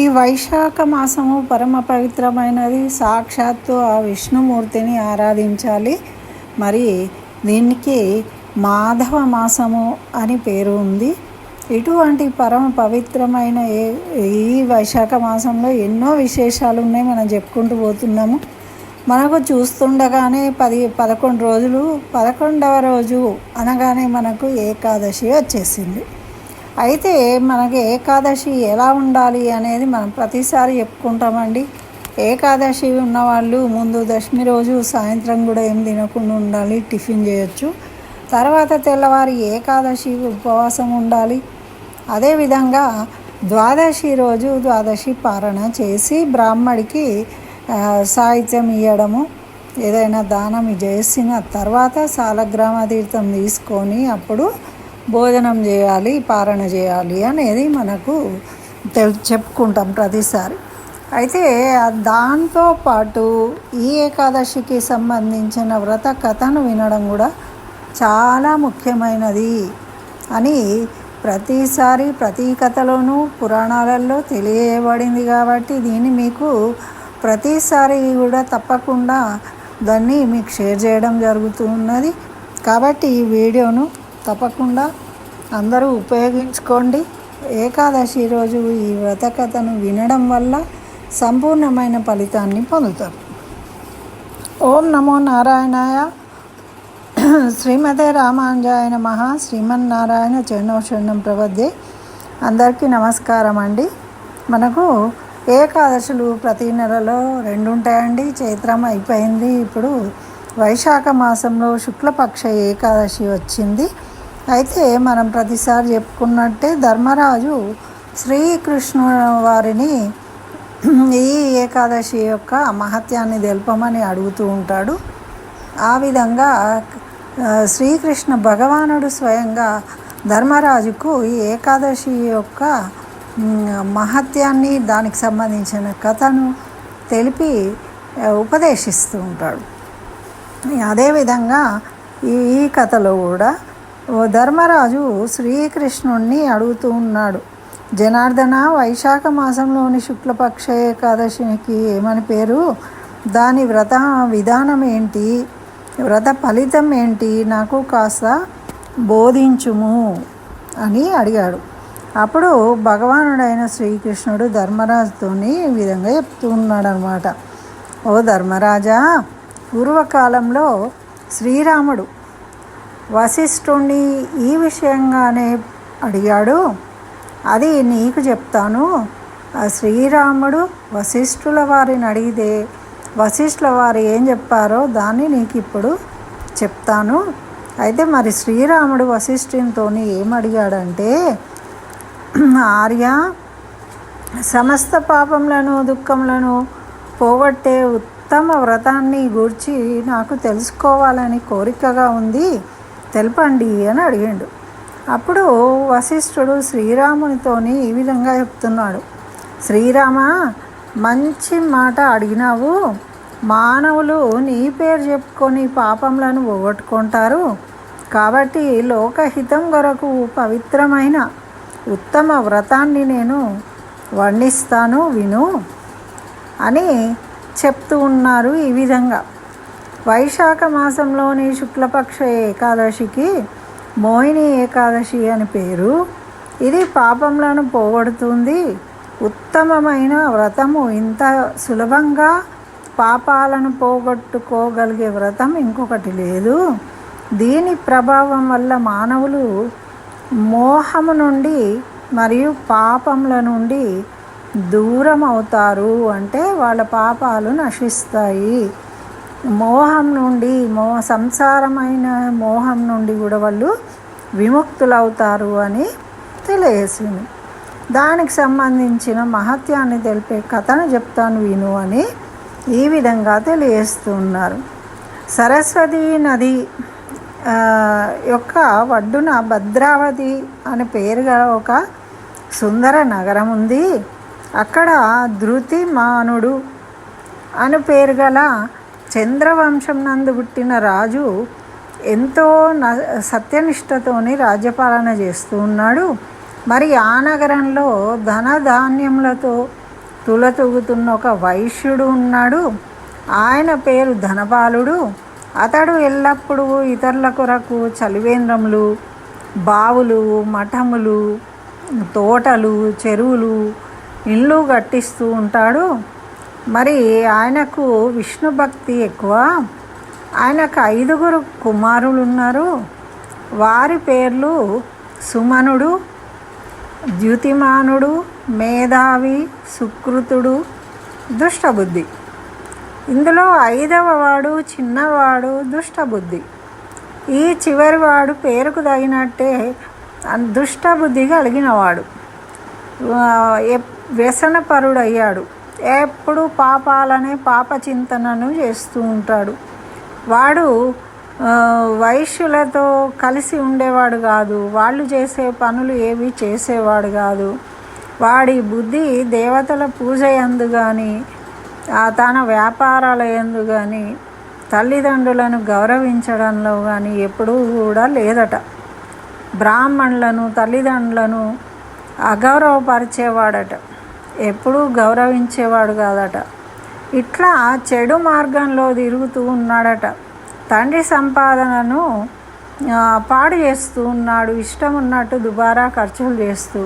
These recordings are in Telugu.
ఈ వైశాఖ మాసము పరమ పవిత్రమైనది. సాక్షాత్తు ఆ విష్ణుమూర్తిని ఆరాధించాలి. మరి దీనికి మాధవ మాసము అని పేరు ఉంది. ఇటువంటి పరమ పవిత్రమైన ఈ వైశాఖ మాసంలో ఎన్నో విశేషాలు ఉన్నాయి. మనం చెప్పుకుంటూ పోతున్నాము. మనకు చూస్తుండగానే 11 రోజులు, 11వ రోజు అనగానే మనకు ఏకాదశి వచ్చేసింది. అయితే మనకి ఏకాదశి ఎలా ఉండాలి అనేది మనం ప్రతిసారి చెప్పుకుంటామండి. ఏకాదశి ఉన్నవాళ్ళు ముందు దశమి రోజు సాయంత్రం కూడా ఏం తినకుండా ఉండాలి, టిఫిన్ చేయొచ్చు. తర్వాత తెల్లవారి ఏకాదశి ఉపవాసం ఉండాలి. అదేవిధంగా ద్వాదశి రోజు ద్వాదశి పారణ చేసి బ్రాహ్మడికి సాహిత్యం ఇవ్వడము, ఏదైనా దానం చేసిన తర్వాత సాలగ్రామ తీర్థం తీసుకొని అప్పుడు భోజనం చేయాలి, పారణ చేయాలి అనేది మనకు చెప్పుకుంటాం ప్రతిసారి. అయితే దాంతోపాటు ఈ ఏకాదశికి సంబంధించిన వ్రత కథను వినడం కూడా చాలా ముఖ్యమైనది అని ప్రతిసారి ప్రతి కథలోనూ పురాణాలలో తెలియబడింది. కాబట్టి దీన్ని మీకు ప్రతిసారి కూడా తప్పకుండా దాన్ని మీకు షేర్ చేయడం జరుగుతున్నది. కాబట్టి ఈ వీడియోను తప్పకుండా అందరూ ఉపయోగించుకోండి. ఏకాదశి రోజు ఈ వ్రత కథను వినడం వల్ల సంపూర్ణమైన ఫలితాన్ని పొందుతారు. ఓం నమో నారాయణాయ. శ్రీమతే రామానుజాయ నమః. శ్రీమన్నారాయణ చరణం ప్రపద్యే. అందరికీ నమస్కారం అండి. మనకు ఏకాదశులు ప్రతి నెలలో 2 ఉంటాయండి. చైత్రం అయిపోయింది, ఇప్పుడు వైశాఖ మాసంలో శుక్లపక్ష ఏకాదశి వచ్చింది. అయితే మనం ప్రతిసారి చెప్పుకున్నట్టే ధర్మరాజు శ్రీకృష్ణుడు వారిని ఈ ఏకాదశి యొక్క మహత్యాన్ని తెలుపమని అడుగుతూ ఉంటాడు. ఆ విధంగా శ్రీకృష్ణ భగవానుడు స్వయంగా ధర్మరాజుకు ఈ ఏకాదశి యొక్క మహత్యాన్ని, దానికి సంబంధించిన కథను తెలిపి ఉపదేశిస్తూ ఉంటాడు. అదేవిధంగా ఈ కథలో కూడా ధర్మరాజు శ్రీకృష్ణుణ్ణి అడుగుతూ ఉన్నాడు, జనార్దన, వైశాఖ మాసంలోని శుక్లపక్ష ఏకాదశికి ఏమని పేరు? దాని వ్రత విధానం ఏంటి? వ్రత ఫలితం ఏంటి? నాకు కాస్త బోధించుము అని అడిగాడు. అప్పుడు భగవానుడైన శ్రీకృష్ణుడు ధర్మరాజుతోని ఈ విధంగా చెప్తూ ఉన్నాడు అనమాట. ఓ ధర్మరాజా, పూర్వకాలంలో శ్రీరాముడు వశిష్ఠుణ్ణి ఈ విషయంగానే అడిగాడు. అది నీకు చెప్తాను. శ్రీరాముడు వశిష్ఠుల వారిని అడిగితే వశిష్ఠుల వారు ఏం చెప్పారో దాన్ని నీకు ఇప్పుడు చెప్తాను. అయితే మరి శ్రీరాముడు వశిష్ఠునితో ఏమడిగాడంటే, ఆర్య, సమస్త పాపములను దుఃఖములను పోగొట్టే ఉత్తమ వ్రతాన్ని గూర్చి నాకు తెలుసుకోవాలని కోరికగా ఉంది, తెలపండి అని అడిగాడు. అప్పుడు వశిష్ఠుడు శ్రీరామునితోని ఈ విధంగా చెప్తున్నాడు, శ్రీరామ, మంచి మాట అడిగినావు. మానవులు నీ పేరు చెప్పుకొని పాపములను పోగొట్టుకుంటారు. కాబట్టి లోకహితం కొరకు పవిత్రమైన ఉత్తమ వ్రతాన్ని నేను వర్ణిస్తాను, విను అని చెప్తూ ఉన్నారు. ఈ విధంగా వైశాఖ మాసంలోని శుక్లపక్ష ఏకాదశికి మోహిని ఏకాదశి అని పేరు. ఇది పాపములను పోగొడుతుంది. ఉత్తమమైన వ్రతము. ఇంత సులభంగా పాపాలను పోగొట్టుకోగలిగే వ్రతం ఇంకొకటి లేదు. దీని ప్రభావం వల్ల మానవులు మోహము నుండి మరియు పాపముల నుండి దూరం అవుతారు. అంటే వాళ్ళ పాపాలు నశిస్తాయి. మోహం నుండి, సంసారమైన మోహం నుండి కూడా వాళ్ళు విముక్తులవుతారు అని తెలియజేసింది. దానికి సంబంధించిన మహత్యాన్ని తెలిపే కథను చెప్తాను, విను అని ఈ విధంగా తెలియజేస్తున్నారు. సరస్వతి నది యొక్క ఒడ్డున భద్రావతి అనే పేరుగా ఒక సుందర నగరం ఉంది. అక్కడ ధృతిమానుడు అను పేరు గల చంద్రవంశం నందు పుట్టిన రాజు ఎంతో సత్యనిష్టతోని రాజ్యపాలన చేస్తూ ఉన్నాడు. మరి ఆ నగరంలో ధనధాన్యములతో తులతూగుతున్న ఒక వైశ్యుడు ఉన్నాడు. ఆయన పేరు ధనపాలుడు. అతడు ఎల్లప్పుడూ ఇతరుల కొరకు చలివేంద్రములు, బావులు, మఠములు, తోటలు, చెరువులు, ఇళ్ళు కట్టిస్తూ ఉంటాడు. మరి ఆయనకు విష్ణు భక్తి ఎక్కువ. ఆయనకు 5 కుమారులు ఉన్నారు. వారి పేర్లు సుమనుడు, ద్యుతిమానుడు, మేధావి, సుకృతుడు, దుష్టబుద్ధి. ఇందులో 5వ వాడు చిన్నవాడు దుష్టబుద్ధి. ఈ చివరివాడు పేరుకు తగినట్టే దుష్టబుద్ధి కలిగినవాడు. వ్యసనపరుడయ్యాడు. ఎప్పుడు పాపాలనే పాప చింతనను చేస్తూ ఉంటాడు. వాడు వైశ్యులతో కలిసి ఉండేవాడు కాదు. వాళ్ళు చేసే పనులు ఏవి చేసేవాడు కాదు. వాడి బుద్ధి దేవతల పూజ యందు కానీ తన వ్యాపారాల యందు కానీ తల్లిదండ్రులను గౌరవించడంలో కానీ ఎప్పుడూ కూడా లేదట. బ్రాహ్మణులను తల్లిదండ్రులను అగౌరవపరిచేవాడట. ఎప్పుడూ గౌరవించేవాడు కాదట. ఇట్లా చెడు మార్గంలో తిరుగుతూ ఉన్నాడట. తండ్రి సంపాదనను పాడు చేస్తూ ఉన్నాడు. ఇష్టం ఉన్నట్టు దుబారా ఖర్చులు చేస్తూ.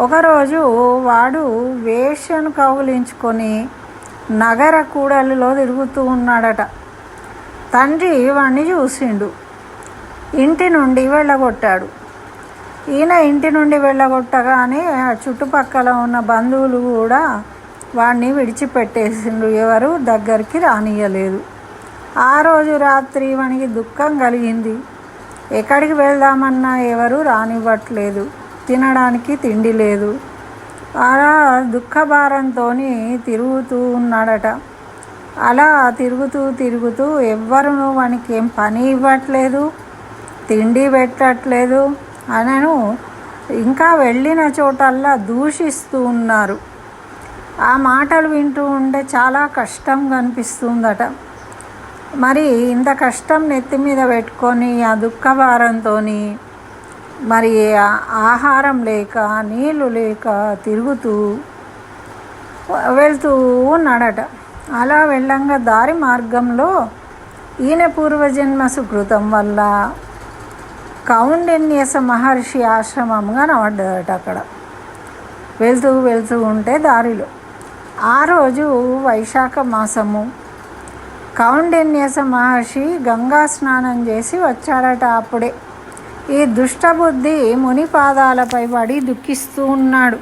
ఒకరోజు వాడు వేశ్యను కౌగిలించుకొని నగర కూడలిలో తిరుగుతూ ఉన్నాడట. తండ్రి వాడిని చూసిండు. ఇంటి నుండి వెళ్ళగొట్టాడు. ఈయన ఇంటి నుండి వెళ్ళగొట్టగానే చుట్టుపక్కల ఉన్న బంధువులు కూడా వాడిని విడిచిపెట్టేసిండ్రు. ఎవరు దగ్గరికి రానియలేదు. ఆ రోజు రాత్రి వానికి దుఃఖం కలిగింది. ఎక్కడికి వెళ్దామన్నా ఎవరు రానివ్వట్లేదు. తినడానికి తిండి లేదు. అలా దుఃఖభారంతో తిరుగుతూ ఉన్నాడట. అలా తిరుగుతూ ఎవ్వరూ వానికి ఏం పని ఇవ్వట్లేదు, తిండి పెట్టట్లేదు. అనను ఇంకా వెళ్ళిన చోటల్లా దూషిస్తూ ఉన్నారు. ఆ మాటలు వింటూ ఉంటే చాలా కష్టంగా అనిపిస్తుందట. మరి ఇంత కష్టం నెత్తి మీద పెట్టుకొని ఆ దుఃఖభారంతో మరి ఆహారం లేక నీళ్ళు లేక తిరుగుతూ వెళ్తూ ఉన్నాడట. అలా వెళ్ళంగా దారి మార్గంలో ఈయన పూర్వజన్మ సుకృతం వల్ల కౌండిన్యస మహర్షి ఆశ్రమంగా కనబడ్డదట. అక్కడ వెళ్తూ ఉంటే దారిలో ఆ రోజు వైశాఖ మాసము. కౌండిన్యస మహర్షి గంగా స్నానం చేసి వచ్చాడట. అప్పుడే ఈ దుష్టబుద్ధి ముని పాదాలపై పడి దుఃఖిస్తూ ఉన్నాడు.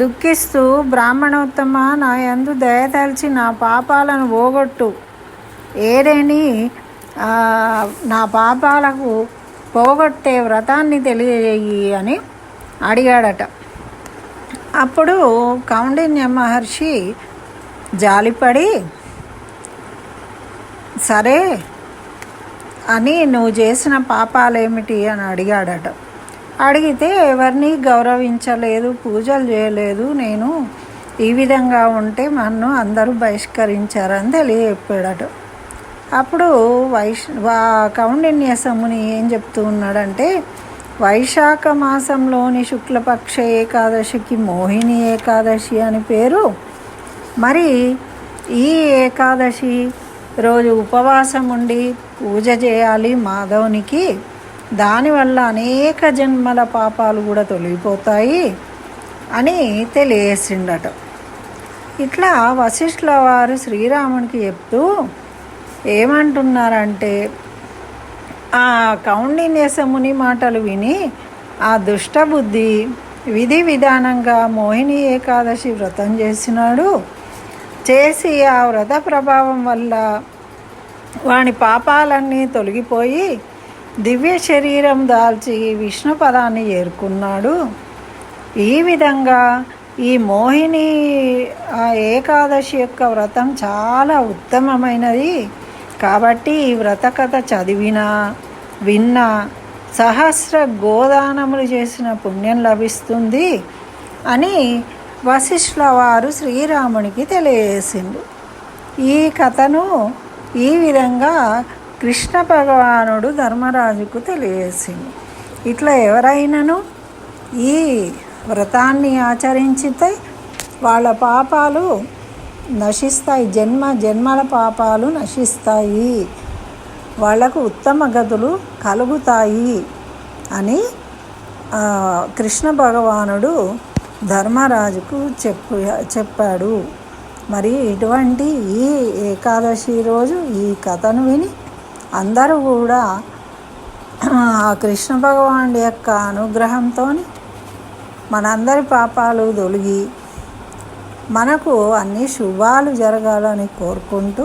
దుఃఖిస్తూ, బ్రాహ్మణోత్తమ, నా యందు దయతలిచి నా పాపాలను పోగొట్టు, ఏదేని నా పాపాలకు పోగొట్టే వ్రతాన్ని తెలియజేయి అని అడిగాడట. అప్పుడు కౌండిన్య మహర్షి జాలిపడి, సరే అని నువ్వు చేసిన పాపాలేమిటి అని అడిగాడట. అడిగితే ఎవరిని గౌరవించలేదు, పూజలు చేయలేదు, నేను ఈ విధంగా ఉంటే నన్ను అందరూ బహిష్కరించారని తెలియజెప్పాడట. అప్పుడు కౌండిన్యసముని ఏం చెప్తూ ఉన్నాడంటే, వైశాఖ మాసంలోని శుక్లపక్ష ఏకాదశికి మోహిని ఏకాదశి అని పేరు. మరి ఈ ఏకాదశి రోజు ఉపవాసం ఉండి పూజ చేయాలి మాధవునికి. దానివల్ల అనేక జన్మల పాపాలు కూడా తొలగిపోతాయి అని తెలియజేసిండట. ఇట్లా వశిష్ఠుల వారు శ్రీరామునికి చెప్తూ ఏమంటున్నారంటే, ఆ కౌండిన్యసముని మాటలు విని ఆ దుష్టబుద్ధి విధి విధానంగా మోహిని ఏకాదశి వ్రతం చేసి ఆ వ్రత ప్రభావం వల్ల వాని పాపాలన్నీ తొలగిపోయి దివ్య శరీరం దాల్చి విష్ణు పదాన్ని చేరుకున్నాడు. ఈ విధంగా ఈ మోహిని ఏకాదశి యొక్క వ్రతం చాలా ఉత్తమమైనది. కాబట్టి ఈ వ్రత కథ చదివినా విన్నా సహస్ర గోదానములు చేసిన పుణ్యం లభిస్తుంది అని వశిష్ఠుల వారు శ్రీరామునికి తెలియజేసిండు. ఈ కథను ఈ విధంగా కృష్ణ భగవానుడు ధర్మరాజుకు తెలియజేసిండు. ఇట్లా ఎవరైనాను ఈ వ్రతాన్ని ఆచరించితే వాళ్ళ పాపాలు నశిస్తాయి, జన్మ జన్మల పాపాలు నశిస్తాయి, వాళ్లకు ఉత్తమ గతులు కలుగుతాయి అని కృష్ణ భగవానుడు ధర్మరాజుకు చెప్పాడు. మరి ఇటువంటి ఈ ఏకాదశి రోజు ఈ కథను విని అందరూ కూడా ఆ కృష్ణ భగవానుడి యొక్క అనుగ్రహంతో మనందరి పాపాలు తొలగి మనకు అన్ని శుభాలు జరగాలని కోరుకుంటూ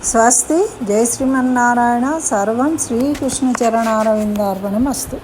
స్వస్తి. జై శ్రీమన్నారాయణ. సర్వం శ్రీకృష్ణ చరణారవిందార్పణమస్తు.